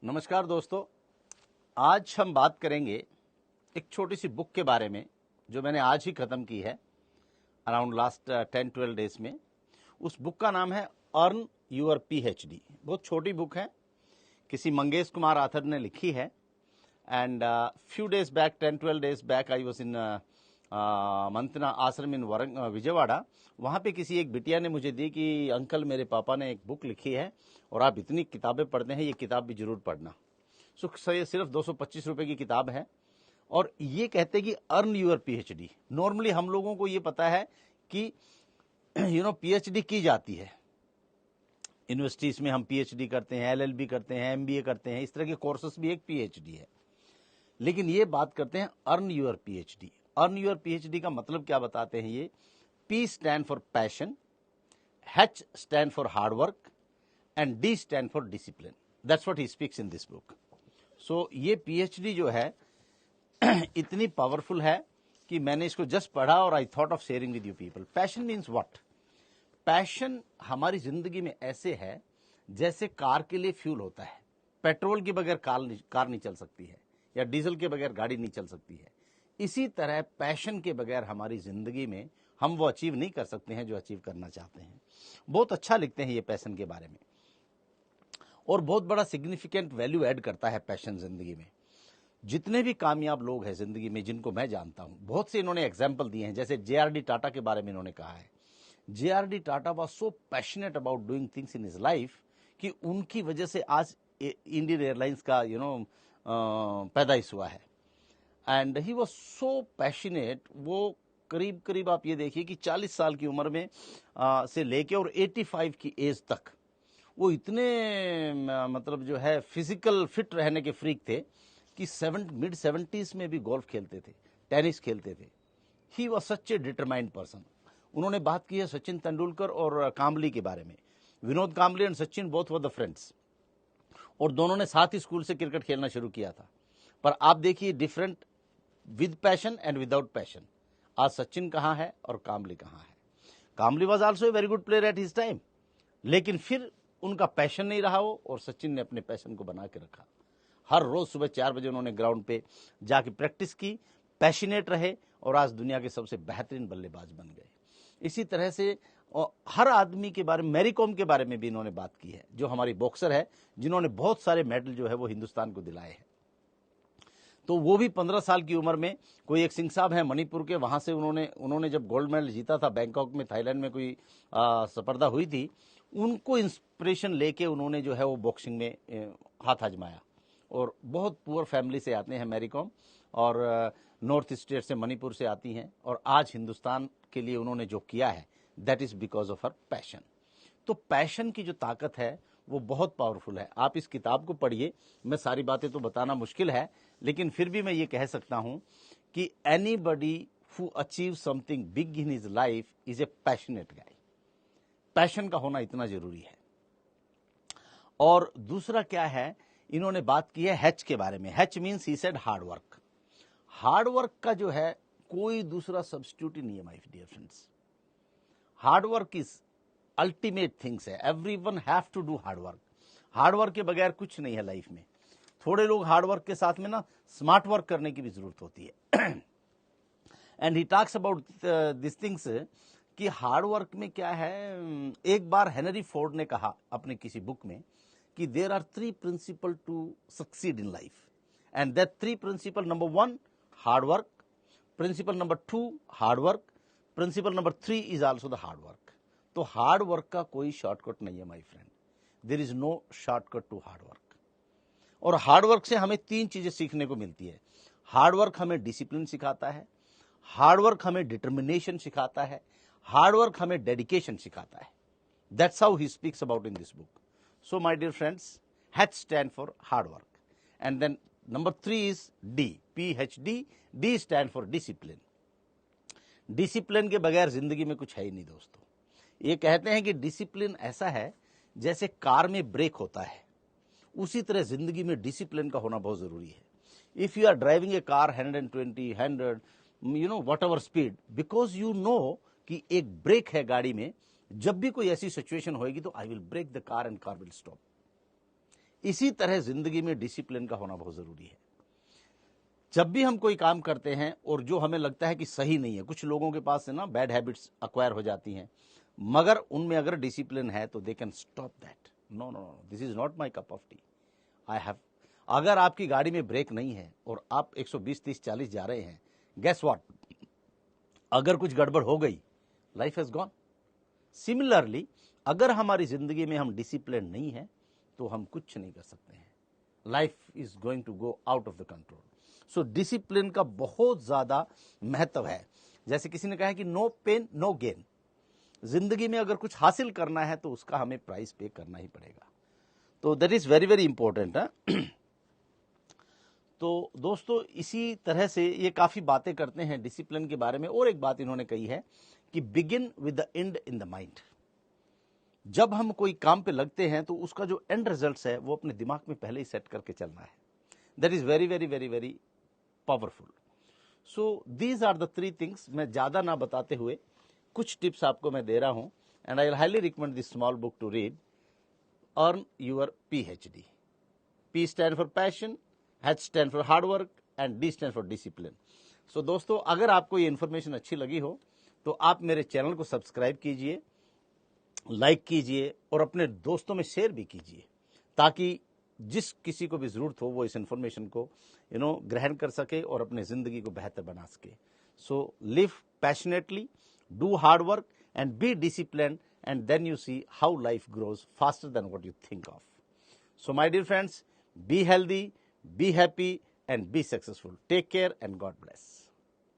नमस्कार दोस्तों, आज हम बात करेंगे एक छोटी सी बुक के बारे में जो मैंने आज ही ख़त्म की है, अराउंड लास्ट 10-12 डेज में। उस बुक का नाम है अर्न यूर PhD। बहुत छोटी बुक है, किसी मंगेश कुमार आथर ने लिखी है। And few days back, 10-12 days back, I was in Mantena ashram in Vijayawada. वहाँ पे किसी एक बिटिया ने मुझे दी कि अंकल, मेरे पापा ने एक बुक लिखी है और आप इतनी किताबें पढ़ते हैं, ये किताब भी जरूर पढ़ना। ये सिर्फ 225 रुपए की किताब है और ये कहते हैं कि अर्न यूर PhD। नॉर्मली हम लोगों को ये पता है कि PhD की जाती है यूनिवर्सिटीज में, हम PhD करते हैं, LLB करते हैं, MBA करते हैं, इस तरह के कोर्सेस भी एक PhD है। लेकिन ये बात करते हैं earn your PhD। Earn your PhD का मतलब क्या बताते हैं ये? P stand for passion, H stand for hard work and D stand for discipline. That's what he speaks in this book. So ये PhD जो है इतनी पावरफुल है कि मैंने इसको जस्ट पढ़ा और I thought of sharing with you people. Passion means what? Passion हमारी जिंदगी में ऐसे है जैसे कार के लिए फ्यूल होता है। पेट्रोल के बगैर कार नहीं चल सकती है, या डीजल के बगैर गाड़ी नहीं चल सकती है। इसी तरह पैशन के बगैर हमारी जिंदगी में हम वो अचीव नहीं कर सकते हैं जो अचीव करना चाहते हैं। बहुत अच्छा लिखते हैं ये पैशन के बारे में, और बहुत बड़ा सिग्निफिकेंट वैल्यू ऐड करता है पैशन जिंदगी में। जितने भी कामयाब लोग हैं जिंदगी में जिनको मैं जानता हूं, बहुत से इन्होंने एग्जाम्पल दिए हैं। जैसे JRD टाटा के बारे में इन्होंने कहा है, JRD Tata was so passionate about doing things in his life कि उनकी वजह से आज इंडियन एयरलाइंस का पैदाइश हुआ है। And he was so passionate, वो करीब करीब आप ये देखिए कि 40 साल की उम्र में से लेके और 85 की एज तक वो इतने मतलब जो है फिजिकल फिट रहने के फ्रीक थे कि मिड 70s में भी गोल्फ खेलते थे, टेनिस खेलते थे। He was such A determined person. उन्होंने बात की है सचिन तेंदुलकर और काम्बली के बारे में। Vinod Kambli and Sachin both were the friends, और दोनों ने साथ ही स्कूल से क्रिकेट खेलना शुरू किया था। पर आप देखिए different with passion and without passion. आज सचिन कहाँ है और काम्बली कहाँ है? Kambli was also a very good player at his time, लेकिन फिर उनका पैशन नहीं रहा वो, और सचिन ने अपने पैशन को बना के रखा। हर रोज सुबह 4 बजे उन्होंने ग्राउंड पे जाके प्रैक्टिस की, पैशनेट रहे, और आज दुनिया के सबसे बेहतरीन बल्लेबाज बन गए। इसी तरह से हर आदमी के बारे में, मैरी कॉम के बारे में भी इन्होंने बात की है, जो हमारी बॉक्सर है, जिन्होंने बहुत सारे मेडल जो है वो हिंदुस्तान को दिलाए हैं। तो वो भी 15 साल की उम्र में, कोई एक सिंह साहब हैं मणिपुर के, वहां से उन्होंने जब गोल्ड मेडल जीता था बैंकॉक में, थाईलैंड में कोई स्पर्धा हुई थी, उनको इंस्पिरेशन लेके उन्होंने जो है वो बॉक्सिंग में हाथ आजमाया। और बहुत पुअर फैमिली से आते हैं मैरी कॉम, और नॉर्थ स्टेट से, मणिपुर से आती हैं, और आज हिंदुस्तान के लिए उन्होंने जो किया है that is because of her passion. तो पैशन की जो ताकत है वो बहुत पावरफुल है। आप इस किताब को पढ़िए। मैं सारी बातें तो बताना मुश्किल है, लेकिन फिर भी मैं ये कह सकता हूं कि anybody who achieve something big in his life is a passionate guy. Passion का होना इतना जरूरी है। और दूसरा क्या है, इन्होंने बात की है हैच के बारे में। H means he said hard work. Hard work का जो है कोई दूसरा सब्स्टिट्यूट ही नहीं है my dear friends. Hard work is ultimate things है। Everyone have to do hard work. Hard work के बगैर कुछ नहीं है लाइफ में। थोड़े लोग हार्ड वर्क के साथ में ना स्मार्ट वर्क करने की भी जरूरत होती है। And he talks about this things कि हार्ड वर्क में क्या है। एक बार हेनरी फोर्ड ने कहा अपने किसी बुक में कि there are 3 principle to succeed in life, and that 3 principle, number 1 hard work, principle number 2 hard work, principle number 3 is also the hard work. तो हार्ड वर्क का कोई शॉर्टकट नहीं है my friend. There is no shortcut to hard work. और hard work से हमें 3 चीजें सीखने को मिलती है। हार्ड वर्क हमें डिसिप्लिन सिखाता है, हार्ड वर्क हमें डिटर्मिनेशन सिखाता है, हार्ड वर्क हमें डेडिकेशन सिखाता है। That's how he speaks about in this book. So my dear friends, H stand for hard work, and then number 3 is D, PhD। D stand for discipline. Discipline के बगैर जिंदगी में कुछ है ही नहीं दोस्तों। ये कहते हैं कि डिसिप्लिन ऐसा है जैसे कार में ब्रेक होता है, उसी तरह जिंदगी में डिसिप्लिन का होना बहुत जरूरी है। If you are driving a car 120, 100, whatever speed, because you know कि एक ब्रेक है गाड़ी में, जब भी कोई ऐसी सिचुएशन होगी तो I will brake the car and car will stop. इसी तरह जिंदगी में डिसिप्लिन का होना बहुत जरूरी है। जब भी हम कोई काम करते हैं और जो हमें लगता है कि सही नहीं है, कुछ लोगों के पास है ना बैड हैबिट्स अक्वायर हो जाती हैं, मगर उनमें अगर डिसिप्लिन है तो they can stop that. No no no, this is not my cup of tea. I have, अगर आपकी गाड़ी में ब्रेक नहीं है और आप 120, 30, 40 जा रहे हैं, गेस व्हाट, अगर कुछ गड़बड़ हो गई, लाइफ हैज गॉन। सिमिलरली अगर हमारी जिंदगी में हम डिसिप्लिन नहीं है तो हम कुछ नहीं कर सकते हैं, life is going to go out of the control. So discipline का बहुत ज्यादा महत्व है। जैसे किसी ने कहा है कि नो पेन नो गेन। जिंदगी में अगर कुछ हासिल करना है तो उसका हमें प्राइस पे करना ही पड़ेगा। तो that is very very important है। तो दोस्तों इसी तरह से ये काफी बातें करते हैं डिसिप्लिन के बारे में। और एक बात इन्होंने कही है कि begin with the and in the mind. जब हम कोई काम पे लगते हैं तो उसका जो एंड रिजल्ट है वो अपने दिमाग में पहले ही सेट करके चलना है। That is very very very very powerful. So these are the 3 things. मैं ज्यादा ना बताते हुए कुछ टिप्स आपको मैं दे रहा हूं, and I will highly recommend this small book to read, earn your PhD। P stand for passion, H stand for hard work and D stand for discipline. So दोस्तों अगर आपको ये इन्फॉर्मेशन अच्छी लगी हो तो आप मेरे चैनल को सब्सक्राइब कीजिए, लाइक कीजिए और अपने दोस्तों में शेयर भी कीजिए, ताकि जिस किसी को भी जरूरत हो वो इस इन्फॉर्मेशन को ग्रहण कर सके और अपने जिंदगी को बेहतर बना सके। So live passionately, do hard work and be disciplined, and then you see how life grows faster than what you think of. So my dear friends, be healthy, be happy and be successful. Take care and God bless.